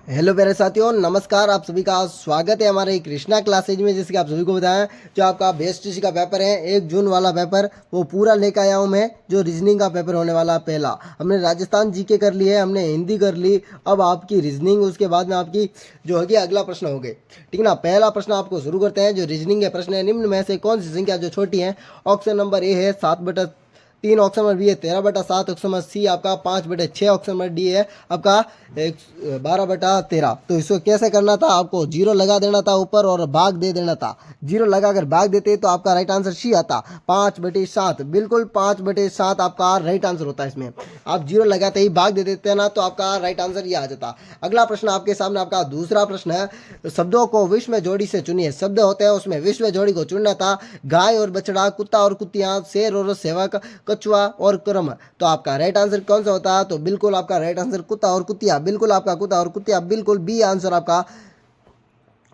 Hello प्यारे साथियों, नमस्कार। आप सभी का स्वागत है हमारे कृष्णा क्लासेज में। जैसे कि आप सभी को बताएं, जो आपका बीएसटीसी का पेपर है 1 जून वाला पेपर, वो पूरा लेकर आया हूं मैं। जो रीजनिंग का पेपर होने वाला पहला, हमने राजस्थान जीके कर ली है, हमने हिंदी कर ली। अब आपकी रीजनिंग, उसके बाद में आपकी जो होगी अगला प्रश्न हो गए, ठीक ना। पहला प्रश्न आपको शुरू करते हैं। जो रीजनिंग के प्रश्न है, निम्न में से कौन सी संख्या जो छोटी है। ऑप्शन नंबर ए है 7/3, ऑप्शन नंबर बी है 13/7, ऑप्शन नंबर सी आपका 5/6, ऑप्शन नंबर डी है आपका 12/13। तो इसको कैसे करना था, आपको जीरो लगा देना था ऊपर और भाग दे देना था। जीरो लगाकर भाग देते तो आपका राइट आंसर सी आता, 5/7। बिल्कुल 5/7 आपका राइट आंसर होता है। इसमें आप जीरो लगाते ही भाग दे देते हैं ना, तो आपका राइट आंसर ये आ जाता। अगला प्रश्न आपके सामने, आपका दूसरा प्रश्न है। शब्दों को विश्व में जोड़ी से चुनिए। शब्द होते हैं, उसमें विश्व में जोड़ी को चुनना था। गाय और बछड़ा, कुत्ता और कुतिया, शेर और सेवक, कछुआ और क्रम। तो आपका राइट आंसर कौन सा होता है? तो बिल्कुल आपका राइट आंसर कुत्ता और कुतिया। बिल्कुल आपका कुत्ता और कुतिया, बिल्कुल बी आंसर आपका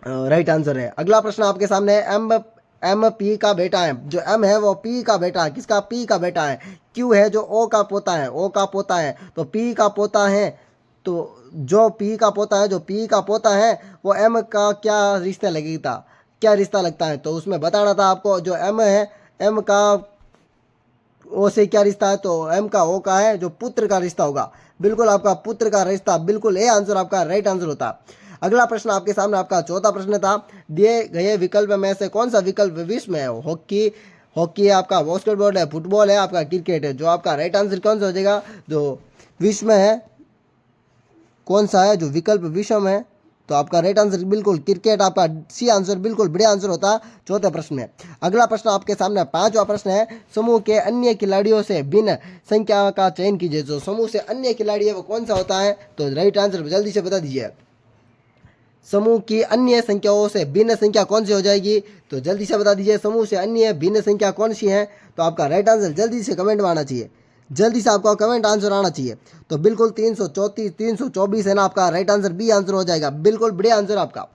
राइट आंसर है। अगला प्रश्न आपके सामने है। एम एम पी का बेटा है। जो एम है वो पी का बेटा है। किसका? पी का बेटा है। क्यू है जो ओ का पोता है। ओ का पोता है तो पी का पोता है। तो जो पी का पोता है, जो पी का पोता है, वो एम का क्या रिश्ता लगेगा, क्या रिश्ता लगता है? तो उसमें बताना था आपको। जो एम है, एम का ओ से क्या रिश्ता है? तो एम का ओ का है, जो पुत्र का रिश्ता होगा। बिल्कुल आपका पुत्र का रिश्ता, बिल्कुल ए आंसर आपका राइट आंसर होता। अगला प्रश्न आपके सामने, आपका चौथा प्रश्न था। दिए गए विकल्प में से कौन सा विकल्प विश्व में है? हॉकी, हॉकी है आपका, बास्केटबॉल है, फुटबॉल है, आपका क्रिकेट है। जो आपका राइट आंसर कौन सा हो जाएगा? जो विश्व में है, कौन सा है जो विकल्प विश्व में है? तो आपका राइट आंसर बिल्कुल क्रिकेट, आपका सी आंसर बिल्कुल बढ़िया आंसर होता चौथे प्रश्न में। अगला प्रश्न आपके सामने पांचवा प्रश्न है। समूह के अन्य खिलाड़ियों से भिन्न संख्या का चयन कीजिए। जो समूह से अन्य खिलाड़ी है वो कौन सा होता है? तो राइट आंसर जल्दी से बता दीजिए। समूह की अन्य संख्याओं से भिन्न संख्या कौन सी हो जाएगी? तो जल्दी से बता दीजिए। समूह से अन्य भिन्न संख्या कौन सी है? तो आपका राइट आंसर जल्दी से कमेंट में आना चाहिए। जल्दी से आपका कमेंट आंसर आना चाहिए। तो बिल्कुल 324 है ना, आपका राइट आंसर बी आंसर हो जाएगा। बिल्कुल बढ़िया आंसर आपका।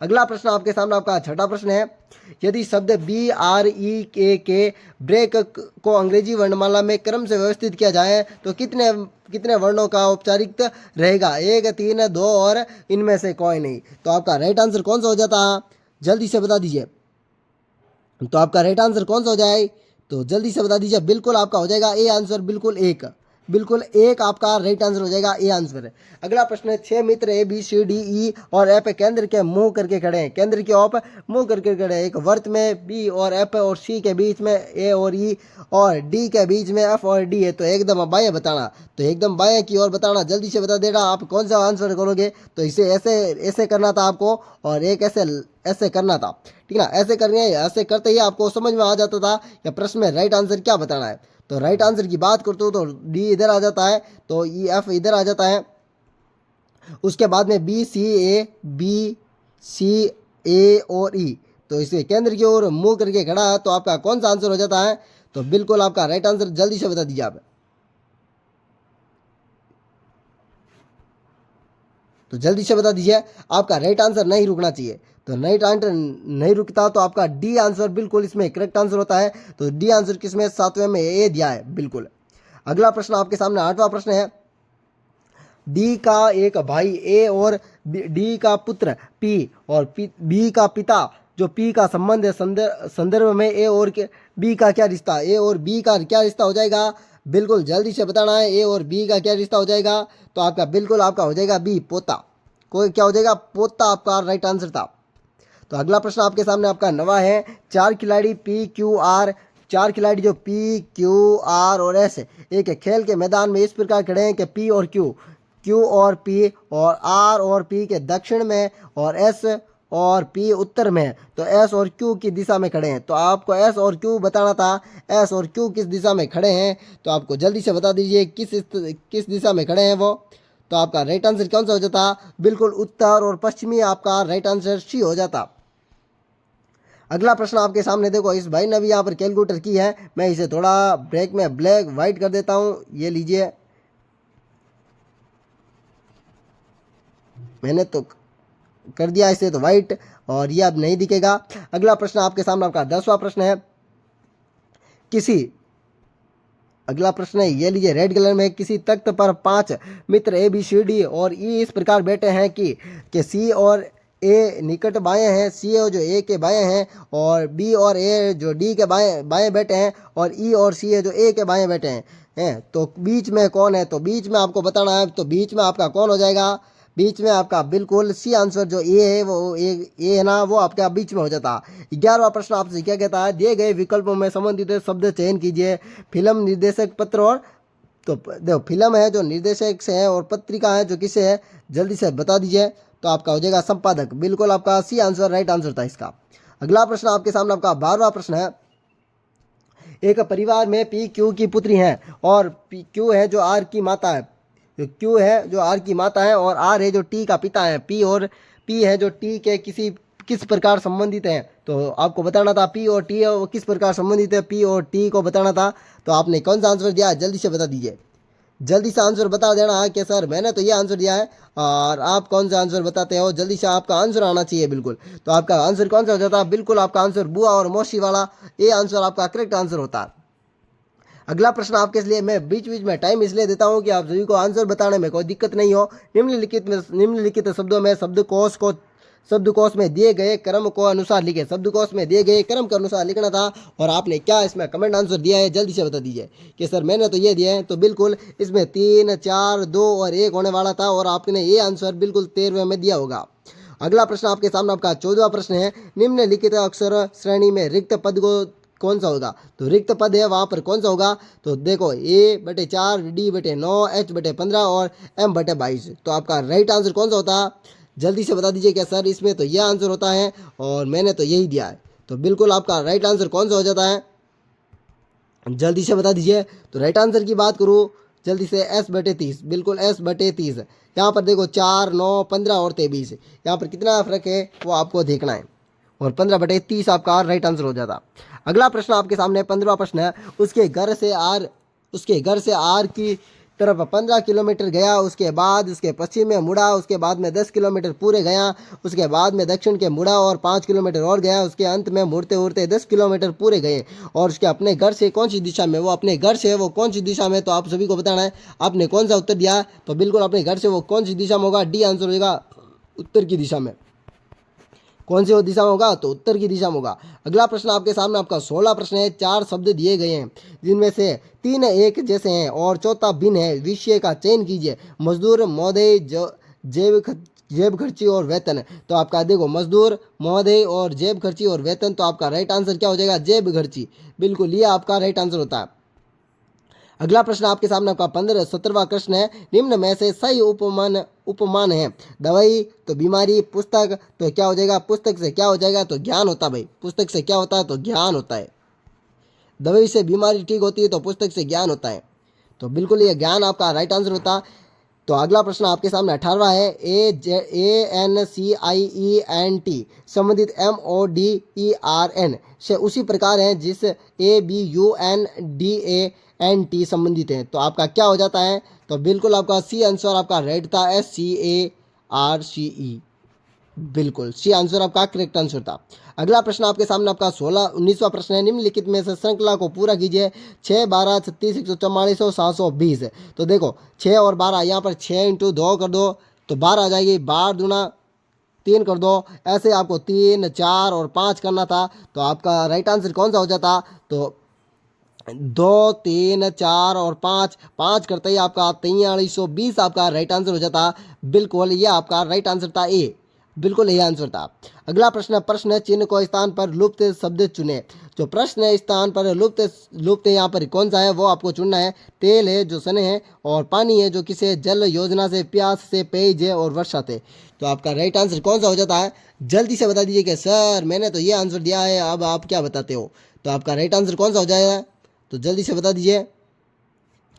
अगला प्रश्न आपके सामने, आपका छठा प्रश्न है। यदि शब्द BREK ब्रेक को अंग्रेजी वर्णमाला में क्रम से व्यवस्थित किया जाए तो कितने कितने वर्णों का औपचारिक रहेगा? 1, 3, 2 और इनमें से कोई नहीं। तो आपका राइट आंसर कौन सा हो जाता है? जल्दी से बता दीजिए। तो आपका राइट आंसर कौन सा हो जाए? तो जल्दी से बता दीजिए। बिल्कुल आपका हो जाएगा ए आंसर, बिल्कुल एक, बिल्कुल एक आपका राइट आंसर हो जाएगा, ए आंसर है। अगला प्रश्न है। 6 मित्र ABCDE और एफ केंद्र के मुंह करके खड़े हैं। केंद्र के ऑप मुंह करके खड़े हैं। एक वर्त में बी और एफ और सी के बीच में ए और ई और डी के बीच में एफ और डी है। तो एकदम बाएं बताना। तो एकदम बाएं की ओर बताना। जल्दी से बता देना आप कौन सा आंसर करोगे। तो इसे ऐसे ऐसे करना था आपको, और एक ऐसे ऐसे करना था, ठीक ना। ऐसे करने, ऐसे करते ही आपको समझ में आ जाता था कि प्रश्न में राइट आंसर क्या बताना है। तो राइट आंसर की बात करते हो तो डी इधर आ जाता है, तो ई एफ इधर आ जाता है। उसके बाद में BCA और ई। तो इसे केंद्र की ओर मुंह करके खड़ा है। तो आपका कौन सा आंसर हो जाता है? तो बिल्कुल आपका राइट आंसर जल्दी से बता दीजिए आप। तो जल्दी से बता दीजिए। आपका राइट आंसर नहीं रुकना चाहिए। तो राइट आंसर नहीं रुकता तो आपका डी आंसर बिल्कुल इसमें करेक्ट आंसर होता है। तो डी आंसर किसमें? सातवें में ए दिया है, बिल्कुल। अगला प्रश्न आपके सामने आठवां प्रश्न है। डी का एक भाई ए और डी का पुत्र पी और बी का पिता, जो पी का संबंध है, संदर्भ में ए और बी का क्या रिश्ता? ए और बी का क्या रिश्ता हो जाएगा? बिल्कुल जल्दी से बताना है। ए और बी का क्या रिश्ता हो जाएगा? तो आपका बिल्कुल आपका हो जाएगा बी, पोता। कोई क्या हो जाएगा? पोता आपका राइट आंसर था। तो अगला प्रश्न आपके सामने आपका नवा है। 4 खिलाड़ी PQR, 4 खिलाड़ी जो PQR और S एक खेल के मैदान में इस प्रकार खड़े हैं कि P और Q और P और R और P के दक्षिण में और S और P उत्तर में। तो S और Q की दिशा में खड़े हैं। तो आपको S और Q बताना था। S और Q किस दिशा में खड़े हैं? तो आपको जल्दी से बता दीजिए किस दिशा में खड़े हैं वो। तो आपका राइट आंसर कौन सा हो जाता? बिल्कुल उत्तर और पश्चिमी आपका राइट आंसर सी हो जाता। अगला प्रश्न आपके सामने देखो। इस भाई ने भी यहाँ पर कैलकुलेटर की है। मैं इसे थोड़ा ब्रेक में ब्लैक व्हाइट कर देता हूँ। ये लीजिए, मैंने तो कर दिया इसे तो व्हाइट, और ये अब नहीं दिखेगा। अगला प्रश्न आपके सामने आपका 10वां प्रश्न है। किसी अगला प्रश्न है, ये लीजिए, रेड कलर में किसी तख्त पर 5 मित्र ए बी सी डी और ई इस प्रकार बैठे हैं कि सी और ए निकट बाएं हैं, सी जो ए के बाएं हैं, और बी और ए जो डी के बाएं बाएं बैठे हैं, और ई और सी है जो ए के बाएं बैठे हैं। तो बीच में कौन है, तो बीच में आपको बताना है। तो बीच में आपका कौन हो जाएगा, बीच में आपका बिल्कुल सी आंसर जो ए है वो ए है ना, वो आपका बीच में हो जाता। 11वां प्रश्न आपसे क्या कहता है, दिए गए विकल्पों में संबंधित शब्द चयन कीजिए। फिल्म, निर्देशक, पत्र और, तो देखो फिल्म है जो निर्देशक से है और पत्रिका है जो किसे है, जल्दी से बता दीजिए। तो आपका हो जाएगा संपादक, बिल्कुल आपका सी आंसर राइट आंसर था इसका। अगला प्रश्न आपके सामने आपका 12वां प्रश्न है, एक परिवार में पी क्यू की पुत्री है और पी क्यू है जो आर की माता है, क्यू है जो आर की माता है और आर है जो टी का पिता है। पी और पी है जो टी के किस प्रकार संबंधित हैं, तो आपको बताना था पी और टी है वो किस प्रकार संबंधित है, पी और टी को बताना था। तो आपने कौन सा आंसर दिया, जल्दी से बता दीजिए, जल्दी से आंसर बता देना है कि सर मैंने तो ये आंसर दिया है और आप कौन सा आंसर बताते हो, जल्दी से आपका आंसर आना चाहिए बिल्कुल। तो आपका आंसर कौन सा हो जाता है, बिल्कुल आपका आंसर बुआ और मौसी वाला, ये आंसर आपका करेक्ट आंसर होता है। अगला प्रश्न आपके लिए मैं बीच बीच में टाइम इसलिए देता हूं कि आप सभी को आंसर बताने में कोई दिक्कत नहीं हो। निम्नलिखित शब्दों में शब्दकोश में दिए गए क्रम को अनुसार लिखे। शब्दकोश में दिए गए क्रम के अनुसार लिखना था और आपने क्या इसमें कमेंट आंसर दिया है, जल्दी से बता दीजिए कि सर मैंने तो ये दिया है। तो बिल्कुल इसमें 3, 4, 2 और 1 होने वाला था और आपने ये आंसर बिल्कुल 13वें में दिया होगा। अगला प्रश्न आपके सामने आपका 14वां प्रश्न है, निम्नलिखित अक्षर श्रेणी में रिक्त पद को कौन सा होगा, तो रिक्त पद है वहां पर कौन सा होगा, तो देखो A/4, D/9, H/15 और M/22। तो आपका राइट आंसर कौन सा होता है, जल्दी से बता दीजिए क्या सर इसमें तो यह आंसर होता है और मैंने तो यही दिया है। तो बिल्कुल आपका राइट आंसर कौन सा हो जाता है, जल्दी से बता दीजिए। तो राइट आंसर की बात करूँ जल्दी से S/30, बिल्कुल S/30। यहाँ पर देखो 4, 9, 15 और 23, यहाँ पर कितना फर्क है वो आपको देखना है और 15/30 आपका राइट आंसर हो जाता। अगला प्रश्न आपके सामने 15वां प्रश्न है, उसके घर से आर की तरफ 15 किलोमीटर गया, उसके बाद उसके पश्चिम में मुड़ा, उसके बाद में 10 किलोमीटर पूरे गया, उसके बाद में दक्षिण के मुड़ा और 5 किलोमीटर और गया, उसके अंत में मुड़ते उड़ते 10 किलोमीटर पूरे गए और उसके अपने घर से कौन सी दिशा में, वो अपने घर से वो कौन सी दिशा में, तो आप सभी को बताना है आपने कौन सा उत्तर दिया। तो बिल्कुल अपने घर से वो कौन सी दिशा में होगा, डी आंसर होगा उत्तर की दिशा में। कौन सी वो दिशा में होगा, तो उत्तर की दिशा में होगा। अगला प्रश्न आपके सामने आपका 16 प्रश्न है, 4 शब्द दिए गए हैं जिनमें से 3 एक जैसे हैं और चौथा भिन्न है, विषय का चयन कीजिए। मजदूर, महोदय, जेब खर्ची और वेतन। तो आपका देखो मजदूर, महोदय और जेब खर्ची और वेतन, तो आपका राइट आंसर क्या हो जाएगा, जेब खर्ची, बिल्कुल ये आपका राइट आंसर होता है। अगला प्रश्न आपके सामने आपका 17वां प्रश्न है, निम्न में से सही उपमान है। दवाई तो बीमारी, पुस्तक तो क्या हो जाएगा, पुस्तक से क्या हो जाएगा, तो ज्ञान होता है भाई, पुस्तक से क्या होता है, तो ज्ञान होता है। दवाई से बीमारी ठीक होती है तो पुस्तक से ज्ञान होता है, तो बिल्कुल ये ज्ञान आपका राइट आंसर होता है। तो अगला प्रश्न आपके सामने 18वां है, ANCIENT संबंधित MODERN से उसी प्रकार है जिस ABUNDANT संबंधित है। तो आपका क्या हो जाता है, तो बिल्कुल आपका सी आंसर आपका राइट था, SCARCE, बिल्कुल सी आंसर आपका करेक्ट आंसर था। अगला प्रश्न आपके सामने आपका 19वां प्रश्न है, निम्नलिखित में से श्रृंखला को पूरा कीजिए। 6, 12, 36, 144 और 720। तो देखो 6 और 12, यहाँ पर 6 × 2 कर दो तो 12 आ जाएगी, 12 दूना 3 कर दो, ऐसे आपको 3, 4 और 5 करना था। तो आपका राइट आंसर कौन सा हो जाता, तो 2, 3, 4 और 5 करते ही आपका 4320 आपका राइट आंसर हो जाता। बिल्कुल ये आपका राइट आंसर था, ए, बिल्कुल यही आंसर था। अगला प्रश्न चिन्ह को स्थान पर लुप्त शब्द चुने। जो प्रश्न स्थान पर लुप्त यहाँ पर कौन सा है वो आपको चुनना है। तेल है जो सने है और पानी है जो किसे, जल योजना से, प्यास से, पेय और वर्षा से। तो आपका राइट आंसर कौन सा हो जाता है, जल्दी से बता दीजिए कि सर मैंने तो ये आंसर दिया है, अब आप क्या बताते हो। तो आपका राइट आंसर कौन सा हो जाएगा, तो जल्दी से बता दीजिए।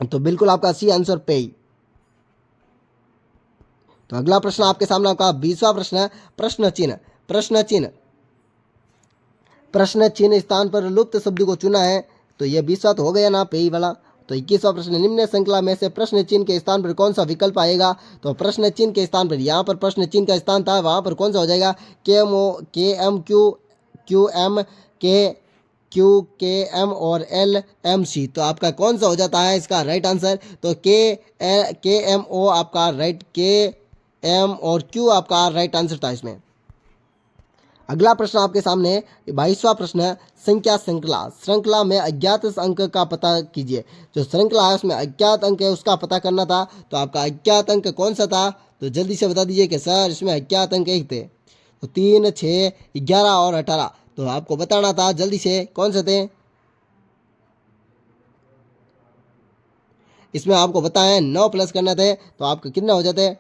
तो बिल्कुल आपका सी आंसर पेय। तो अगला प्रश्न आपके सामने आपका 20वां प्रश्न है, प्रश्न चिन्ह स्थान पर लुप्त शब्द को चुना है। तो ये 20वां तो हो गया ना, पेय वाला। तो 21वां प्रश्न, निम्न श्रृंखला में से प्रश्न चिन्ह के स्थान पर कौन सा विकल्प आएगा। तो प्रश्न चिन्ह के स्थान पर, यहाँ पर प्रश्न चिन्ह का स्थान था, वहां पर कौन सा हो जाएगा, KM, QM, क्यू के एम और एल एम सी, तो आपका कौन सा हो जाता है इसका राइट आंसर? तो के एम ओ आपका राइट, के एम और क्यू आपका राइट आंसर था इसमें। अगला प्रश्न आपके सामने 22वां प्रश्न है, संख्या श्रृंखला। श्रृंखला में अज्ञात अंक का पता कीजिए। जो श्रृंखला है उसमें अज्ञात अंक है उसका पता करना था, तो आपका अज्ञात अंक कौन सा था? तो जल्दी से बता दीजिए कि सर इसमें अज्ञात अंक एक थे, तो 3, 6, 11 और 18, तो आपको बताना था जल्दी से कौन से थे। इसमें आपको बताएं 9 प्लस करना थे, तो आपके कितने हो जाते?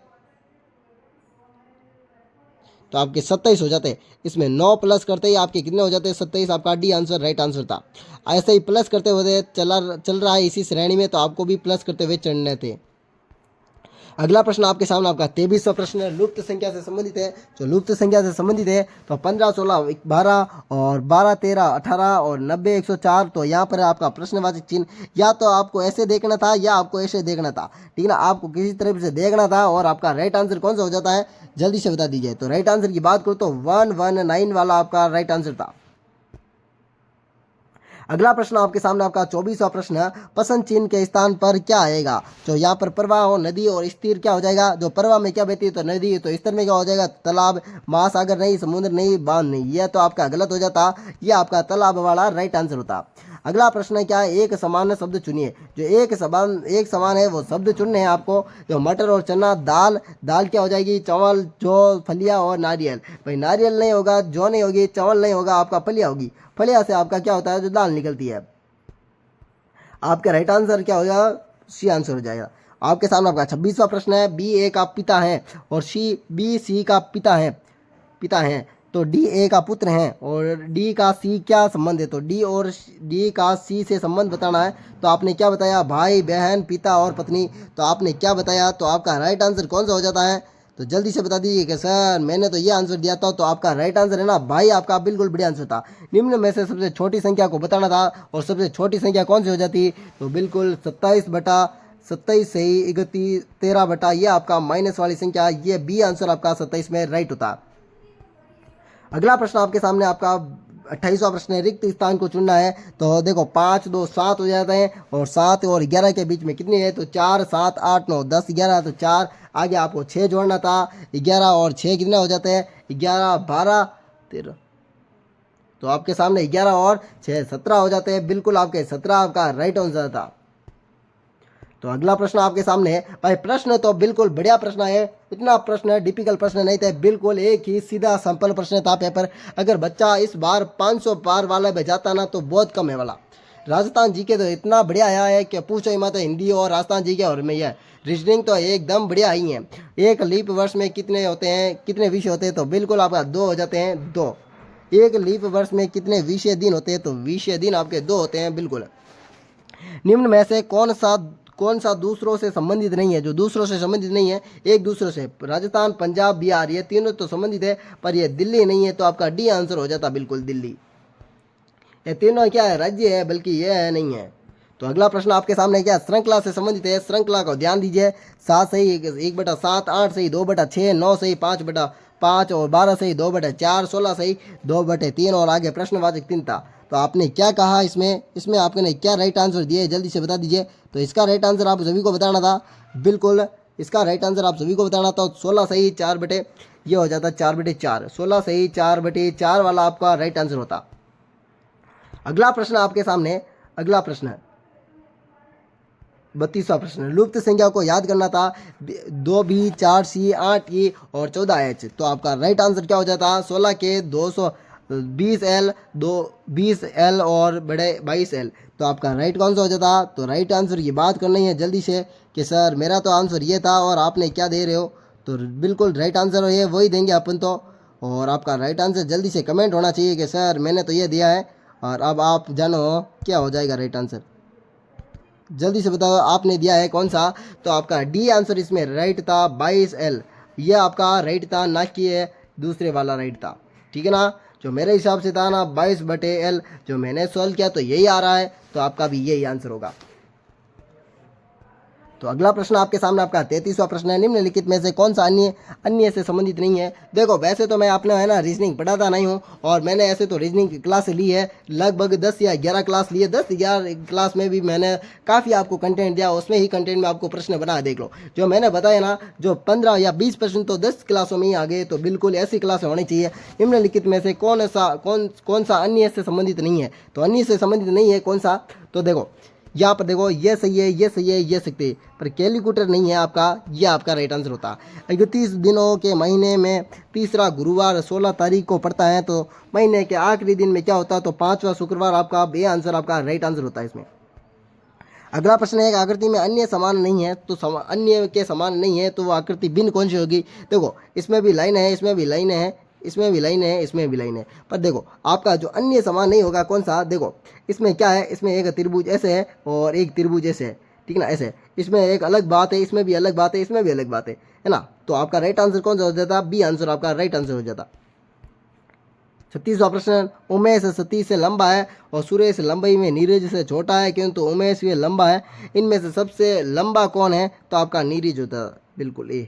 तो आपके 27 हो जाते। इसमें 9 प्लस करते ही आपके कितने हो जाते? 27। आपका डी आंसर राइट आंसर था। ऐसे ही प्लस करते हुए चल रहा है इसी श्रेणी में, तो आपको भी प्लस करते हुए चढ़ने थे। अगला प्रश्न आपके सामने आपका 23वां प्रश्न है, लुप्त संख्या से संबंधित है। जो लुप्त संख्या से संबंधित है तो 15, 16, 12 और 12, 13, 18 और 90, 104, तो यहाँ पर आपका प्रश्नवाचक चिन्ह या तो आपको ऐसे देखना था या आपको ऐसे देखना था, ठीक है ना। आपको किसी तरह से देखना था और आपका राइट आंसर कौन सा हो जाता है जल्दी से बता दीजिए। तो राइट आंसर की बात करो तो 119 वाला आपका राइट आंसर था। अगला प्रश्न आपके सामने आपका 24वां प्रश्न है, पसंद चिन्ह के स्थान पर क्या आएगा? तो यहाँ पर प्रवाह हो, नदी और स्थिर क्या हो जाएगा? जो प्रवाह में क्या बहती है तो नदी, तो स्थिर में क्या हो जाएगा? तालाब, महासागर नहीं, समुद्र नहीं, बांध नहीं, यह तो आपका गलत हो जाता, यह आपका तालाब वाला राइट आंसर होता। अगला प्रश्न है क्या है, एक समान शब्द चुनिए। जो एक समान है वो शब्द चुनने हैं आपको। जो मटर और चना, दाल, दाल क्या हो जाएगी? चावल, जौ, फलिया और नारियल। भाई नारियल नहीं होगा, जौ नहीं होगी, चावल नहीं होगा, आपका फलिया होगी। फलिया से आपका क्या होता है? जो दाल निकलती है। आपका राइट आंसर क्या हो जाएगा? सी आंसर हो जाएगा। आपके सामने आपका 26वां प्रश्न है, बी ए का पिता है और बी सी का पिता है, तो डी ए का पुत्र है और डी का सी क्या संबंध है? तो डी का सी से संबंध बताना है। तो आपने क्या बताया? भाई, बहन, पिता और पत्नी, तो आपने क्या बताया? तो आपका राइट आंसर कौन सा हो जाता है? तो जल्दी से बता दीजिए कि सर मैंने तो ये आंसर दिया था, तो आपका राइट आंसर है ना भाई, आपका बिल्कुल बढ़िया आंसर था। निम्न में से सबसे छोटी संख्या को बताना था, और सबसे छोटी संख्या कौन सी हो जाती? तो बिल्कुल 27 से ही 31, 13 बटा, ये आपका माइनस वाली संख्या, ये बी आंसर आपका 27 में राइट होता। अगला प्रश्न आपके सामने आपका 28वां प्रश्न है, रिक्त स्थान को चुनना है। तो देखो 5, 2, 7 हो जाते हैं और 7 और 11 के बीच में कितनी है? तो 4, 7, 8, 9, 10, 11, तो 4, आगे आपको 6 जोड़ना था। 11 और 6 कितने हो जाते हैं? 11, 12, 13, तो आपके सामने 11 और 6 17 हो जाते हैं। बिल्कुल आपके 17 आपका राइट आंसर था। तो अगला प्रश्न आपके सामने है भाई, प्रश्न तो बिल्कुल बढ़िया प्रश्न है, इतना प्रश्न डिफिकल्ट प्रश्न नहीं था, बिल्कुल एक ही सीधा सिंपल प्रश्न था पेपर। अगर बच्चा इस बार 500 पार वाला में जाता ना तो बहुत कम है वाला। राजस्थान जी के तो इतना बढ़िया आया है कि पूछो ही मत। हिंदी और राजस्थान जी के और में यह रीजनिंग तो एकदम बढ़िया ही है। एक लीप वर्ष में कितने होते हैं, कितने विषय होते हैं? तो बिल्कुल आपका 2 हो जाते हैं, 2। एक लीप वर्ष में कितने विषय दिन होते हैं? तो विषय दिन आपके 2 होते हैं। बिल्कुल निम्न में से कौन सा दूसरों से संबंधित नहीं है? जो दूसरों से संबंधित नहीं है, एक दूसरों से, राजस्थान, पंजाब, बिहार, ये तीनों तो संबंधित है, पर ये दिल्ली नहीं है, तो आपका डी आंसर हो जाता बिल्कुल दिल्ली। ये तीनों क्या है? राज्य है, बल्कि ये है नहीं है। तो अगला प्रश्न आपके सामने क्या? श्रृंखला से संबंधित है। श्रृंखला को ध्यान दीजिए। 7 सही 1/7, 8 सही 2/6, 9 सही 5/5 और 12 सही 2/4, 16 सही 2/3 और आगे प्रश्नवाचक चिन्ह था। तो आपने क्या कहा इसमें आपने क्या राइट आंसर दिए जल्दी से बता दीजिए। तो इसका राइट आंसर आप सभी को बताना था। बिल्कुल इसका राइट आंसर आप सभी को बताना था। 16 सही 4 बटे, ये हो जाता 4/4, 16 सही 4/4 वाला आपका राइट आंसर होता। अगला प्रश्न आपके सामने, अगला प्रश्न है 32वां प्रश्न, लुप्त संख्या को याद करना था। 2B, 4C, 8E और 14H, तो आपका राइट आंसर क्या हो जाता? 16 के 220L, 20L और बड़े 22L, तो आपका राइट कौन सा हो जाता? तो राइट आंसर की बात करनी है जल्दी से कि सर मेरा तो आंसर ये था और आपने क्या दे रहे हो। तो बिल्कुल राइट आंसर है वही देंगे अपन तो। और आपका राइट आंसर जल्दी से कमेंट होना चाहिए कि सर मैंने तो ये दिया है। और अब आप जानो क्या हो जाएगा राइट आंसर, जल्दी से बताओ आपने दिया है कौन सा। तो आपका डी आंसर इसमें राइट था, 22L, ये आपका राइट था, ना कि दूसरे वाला राइट था, ठीक है ना। जो मेरे हिसाब से था ना 22/L, जो मैंने सॉल्व किया तो यही आ रहा है, तो आपका भी यही आंसर होगा। तो अगला प्रश्न आपके सामने आपका 33वां प्रश्न है, निम्नलिखित में से कौन सा अन्य अन्य से संबंधित नहीं है। देखो वैसे तो मैं आपने है ना रीजनिंग पढ़ाता नहीं हूँ, और मैंने ऐसे तो रीजनिंग की क्लास ली है, लगभग 10 या 11 क्लास ली है। 10-11 क्लास में भी मैंने काफ़ी आपको कंटेंट दिया, उसमें ही कंटेंट में आपको प्रश्न बना देख लो। जो मैंने बताया ना, जो 15 या 20 प्रश्न तो 10 क्लासों में ही आ गए, तो बिल्कुल ऐसी क्लास होनी चाहिए। निम्नलिखित में से कौन सा अन्य से संबंधित नहीं है। तो अन्य से संबंधित नहीं है कौन सा, तो देखो यहाँ पर देखो ये सही है, ये सही है, ये सकते, पर कैलकुलेटर नहीं है आपका, ये आपका राइट आंसर होता है। 31 दिनों के महीने में तीसरा गुरुवार 16 तारीख को पड़ता है, तो महीने के आखिरी दिन में क्या होता है, तो 5वां शुक्रवार आपका ये आंसर आपका राइट आंसर होता है इसमें। अगला प्रश्न है, आकृति में अन्य समान नहीं है, तो अन्य के समान नहीं है तो वो आकृति भिन्न कौन सी होगी। देखो इसमें भी लाइन है, इसमें भी लाइन है, इसमें भी लाइन है, इसमें भी लाइन है, पर देखो आपका जो अन्य समान नहीं होगा कौन सा। देखो इसमें क्या है, इसमें एक त्रिभुज ऐसे है और एक त्रिभुज ऐसे है, ठीक ना, ऐसे इसमें एक अलग बात है, इसमें भी अलग बात है, इसमें भी अलग बात है ना। तो आपका राइट आंसर कौन सा हो जाता, बी आंसर आपका राइट आंसर हो जाता। 36वां प्रश्न, उमेश सतीश से लंबा है और सुरेश लंबाई में नीरज से छोटा है, किंतु उमेश भी लंबा है, इनमें से सबसे लंबा कौन है, तो आपका नीरज होता है, बिल्कुल ए।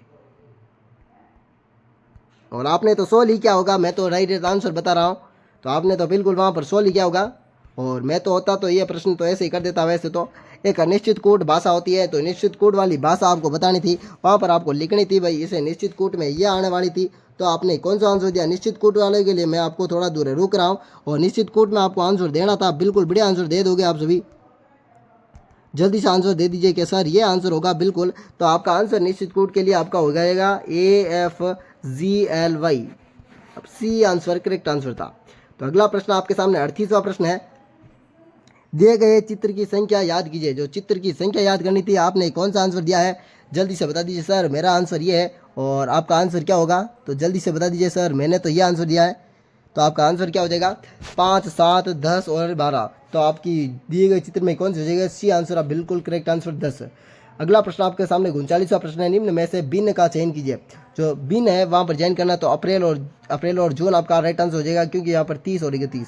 और आपने तो 100 लिखा होगा, मैं तो राइट आंसर बता रहा हूँ, तो आपने तो बिल्कुल वहाँ पर 100 लिखा होगा, और मैं तो होता तो ये प्रश्न तो ऐसे ही कर देता। वैसे तो एक निश्चित कूट भाषा होती है, तो निश्चित कूट वाली भाषा आपको बतानी थी, वहाँ पर आपको लिखनी थी भाई इसे निश्चित कूट में ये आने वाली थी, तो आपने कौन सा आंसर दिया। निश्चित कूट वाले के लिए मैं आपको थोड़ा दूर रुक रहा हूँ, और निश्चित कूट में आपको आंसर देना था, बिल्कुल बढ़िया आंसर दे दोगे आप सभी, जल्दी से आंसर दे दीजिए कि सर ये आंसर होगा, बिल्कुल। तो आपका आंसर निश्चित कूट के लिए आपका हो जाएगा AFGLY, अब सी आंसर करेक्ट आंसर था। तो अगला प्रश्न आपके सामने 38वां प्रश्न है, दिए गए चित्र की संख्या याद कीजिए। जो चित्र की संख्या याद करनी थी, आपने कौन सा आंसर दिया है, जल्दी से बता दीजिए। सर मेरा आंसर ये है, और आपका आंसर क्या होगा, तो जल्दी से बता दीजिए। सर मैंने तो ये आंसर दिया है, तो आपका आंसर क्या हो जाएगा, 5, 7, 10 और 12। तो आपकी दिए गए चित्र में कौन सा हो जाएगा, सी आंसर, आप बिल्कुल करेक्ट आंसर 10। अगला प्रश्न आपके सामने 39वां प्रश्न है, निम्न में से बिन का चयन कीजिए। जो बिन है वहाँ पर चयन करना, तो अप्रैल और जून आपका राइट आंसर हो जाएगा, क्योंकि यहाँ पर 30 और 31।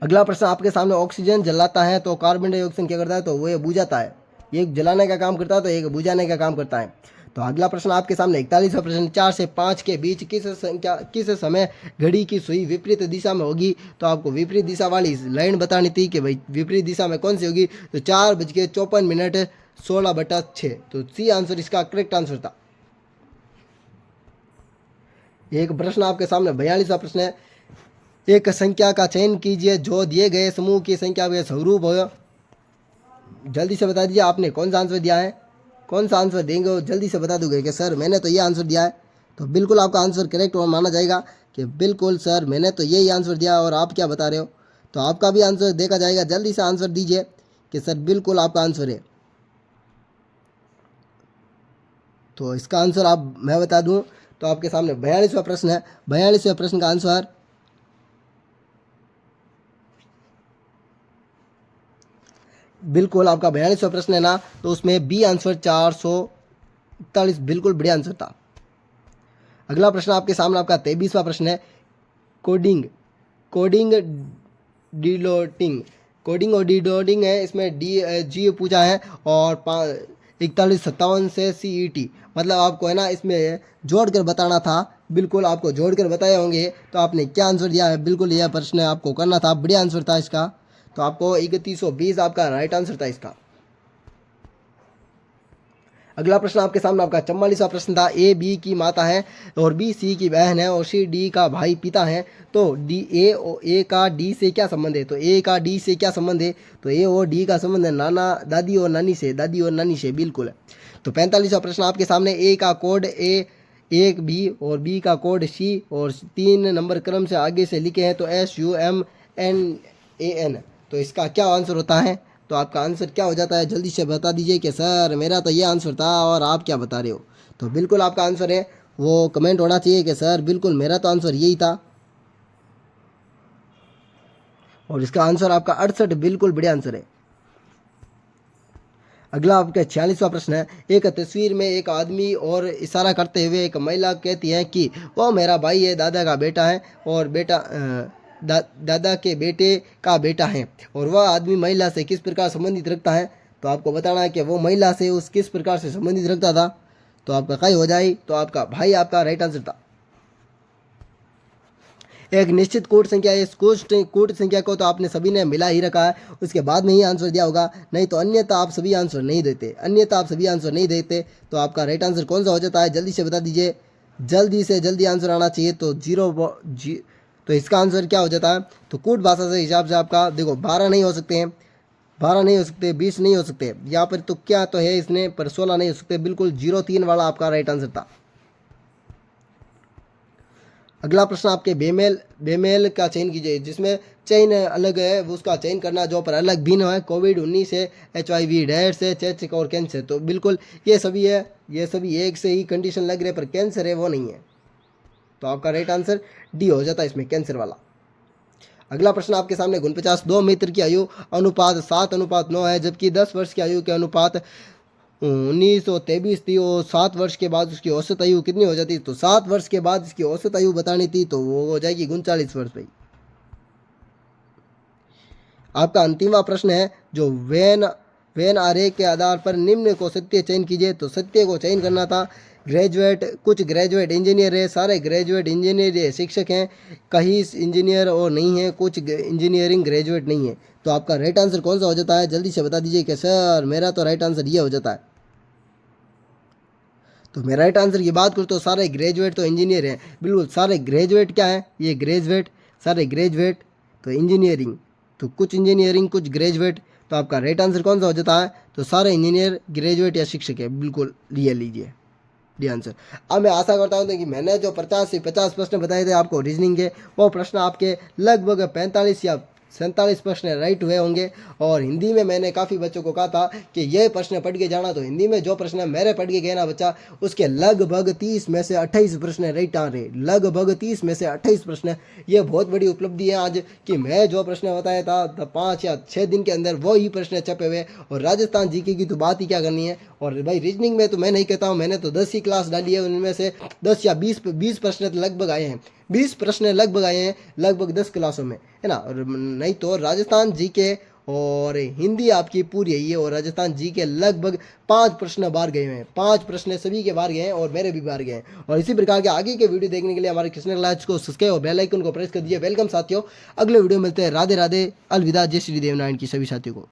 अगला प्रश्न आपके सामने, ऑक्सीजन जलाता है तो कार्बन डाइऑक्साइड क्या करता है, तो वो ये बुझाता है, एक जलाने का काम करता है तो एक बुझाने का काम करता है। तो अगला प्रश्न आपके सामने 41वां प्रश्न, 4 से 5 के बीच किस समय घड़ी की सुई विपरीत दिशा में होगी। तो आपको विपरीत दिशा वाली लाइन बतानी थी कि भाई विपरीत दिशा में कौन सी होगी, तो 4:54 16/6, तो सी आंसर इसका करेक्ट आंसर था। एक प्रश्न आपके सामने 42वां प्रश्न है, एक संख्या का चयन कीजिए जो दिए गए समूह की संख्या के स्वरूप हो। जल्दी से बता दीजिए आपने कौन सा आंसर दिया है, कौन सा आंसर देंगे, जल्दी से बता दोगे कि सर मैंने तो ये आंसर दिया है, तो बिल्कुल आपका आंसर करेक्ट और माना जाएगा कि बिल्कुल सर मैंने तो यही आंसर दिया और आप क्या बता रहे हो, तो आपका भी आंसर देखा जाएगा। जल्दी से आंसर दीजिए कि सर बिल्कुल आपका आंसर है। तो इसका आंसर आप मैं बता दूं, तो आपके सामने 42वां प्रश्न है। 42वें प्रश्न का आंसर बिल्कुल आपका 42वां प्रश्न है ना, तो उसमें बी आंसर 441, बिल्कुल बढ़िया आंसर था। अगला प्रश्न आपके सामने आपका 23वां प्रश्न है, कोडिंग कोडिंग डिलोटिंग कोडिंग और डिडोडिंग है, इसमें जी पूछा है, और 4157 से CET, मतलब आपको है ना इसमें जोड़ कर बताना था, बिल्कुल आपको जोड़ कर बताए होंगे, तो आपने क्या आंसर दिया है, बिल्कुल यह प्रश्न आपको करना था, बढ़िया आंसर था इसका, तो आपको 3120 आपका राइट आंसर था इसका। अगला प्रश्न आपके सामने आपका 44वां प्रश्न था, ए बी की माता है और बी सी की बहन है और सी डी का भाई पिता है, तो ए का डी से क्या संबंध है। तो ए का डी से क्या संबंध है, तो ए और डी का संबंध है नाना दादी और नानी से, दादी और नानी से, बिल्कुल है। तो 45वां प्रश्न आपके सामने, ए का कोड एक बी और बी का कोड सी और 3 नंबर क्रम से आगे से लिखे हैं, तो SUMNAN, तो इसका क्या आंसर होता है, तो आपका आंसर क्या हो जाता है, जल्दी से बता दीजिए कि सर मेरा तो ये आंसर था और आप क्या बता रहे हो। तो बिल्कुल आपका आंसर है वो कमेंट होना चाहिए कि सर बिल्कुल मेरा तो आंसर यही था, और इसका आंसर आपका 68, बिल्कुल बढ़िया आंसर है। अगला आपका 46वां प्रश्न है, एक तस्वीर में एक आदमी और इशारा करते हुए एक महिला कहती है कि वो मेरा भाई है, दादा का बेटा है, और बेटा दादा के बेटे का बेटा है और वह आदमी महिला से किस प्रकार संबंधित रखता है, तो आपको बताना है कि वो महिला से उस किस प्रकार से संबंधित रखता था। तो आपका कई हो जाए, तो आपका भाई आपका राइट आंसर था। एक निश्चित कोट संख्या, इस कोट संख्या को तो आपने सभी ने मिला ही रखा है, उसके बाद में ही आंसर दिया होगा, नहीं तो अन्यथा आप सभी आंसर नहीं देते। तो आपका राइट आंसर कौन सा हो जाता है, जल्दी से बता दीजिए, जल्दी से जल्दी आंसर आना चाहिए। तो तो इसका आंसर क्या हो जाता है, तो कूट भाषा से हिसाब से आपका देखो 12 नहीं हो सकते हैं, 12 नहीं हो सकते, 20 नहीं हो सकते, यहाँ पर तो क्या तो है इसने, पर 16 नहीं हो सकते, बिल्कुल 03 वाला आपका राइट आंसर था। अगला प्रश्न आपके बेमेल का चयन कीजिए, जिसमें चयन अलग है वो उसका चयन करना, जो पर अलग भिन्न है, कोविड-19 है, HIV एड्स है, चेचक और कैंसर। तो बिल्कुल ये सभी है, ये सभी एक से ही कंडीशन लग रहे, पर कैंसर है वो नहीं है। तो आपका राइट आंसर डी हो जाता है इसमें, कैंसर वाला। अगला प्रश्न आपके सामने 49, 2 मित्र की आयु अनुपात 7:9 है, जबकि 10 वर्ष की आयु के अनुपात 1923 थी और 7 वर्ष के बाद उसकी औसत आयु कितनी हो जाती? तो 7 वर्ष के बाद इसकी औसत आयु बतानी थी, तो वो हो जाएगी 39 वर्ष भाई। आपका अंतिमवा प्रश्न है जो वेन आरेख के आधार पर निम्न को सत्य चयन कीजिए। तो सत्य को चयन करना था, ग्रेजुएट, कुछ ग्रेजुएट इंजीनियर है, सारे ग्रेजुएट इंजीनियर है, शिक्षक हैं, कहीं इंजीनियर और नहीं है, कुछ इंजीनियरिंग ग्रेजुएट नहीं है। तो आपका राइट आंसर कौन सा हो जाता है, जल्दी से बता दीजिए कि सर मेरा तो राइट आंसर ये हो जाता है। तो मैं राइट आंसर की बात करूँ तो सारे ग्रेजुएट तो इंजीनियर हैं, बिल्कुल सारे ग्रेजुएट क्या है, ये ग्रेजुएट, सारे ग्रेजुएट तो इंजीनियरिंग, तो कुछ इंजीनियरिंग कुछ ग्रेजुएट। तो आपका राइट आंसर कौन सा हो जाता है, तो सारे इंजीनियर ग्रेजुएट या शिक्षक है, बिल्कुल लिए लीजिए डी आंसर। अब मैं आशा करता हूँ कि मैंने जो 50 से 50 प्रश्न बताए थे आपको रीजनिंग के, वो प्रश्न आपके लगभग 45 या 47 प्रश्न राइट हुए होंगे। और हिंदी में मैंने काफ़ी बच्चों को कहा था कि ये प्रश्न पढ़ के जाना, तो हिंदी में जो प्रश्न मेरे पढ़ के गए ना बच्चा, उसके लगभग 30 में से 28 प्रश्न राइट आ रहे, लगभग 30 में से 28 प्रश्न। ये बहुत बड़ी उपलब्धि है आज कि मैं जो प्रश्न बताया था 5 या 6 दिन के अंदर वो ही प्रश्न छपे हुए। और राजस्थान जीके की तो बात ही क्या करनी है। और भाई रीजनिंग में तो मैं नहीं कहता हूँ, मैंने तो 10 ही क्लास डाली है, उनमें से 10 या 20 प्रश्न लगभग आए हैं, 20 प्रश्न लगभग आए हैं लगभग 10 क्लासों में, है ना। और नहीं तो राजस्थान जीके और हिंदी आपकी पूरी है, और राजस्थान जीके लगभग 5 प्रश्न बाहर गए हैं, 5 प्रश्न सभी के बाहर गए हैं और मेरे भी बाहर गए हैं। और इसी प्रकार के आगे के वीडियो देखने के लिए हमारे कृष्णा क्लास को सब्सक्राइब और बेल आइकन को प्रेस कर दीजिए। वेलकम साथियों, अगले वीडियो मिलते हैं। राधे राधे, अलविदा, जय श्री देव नारायण की सभी साथियों को।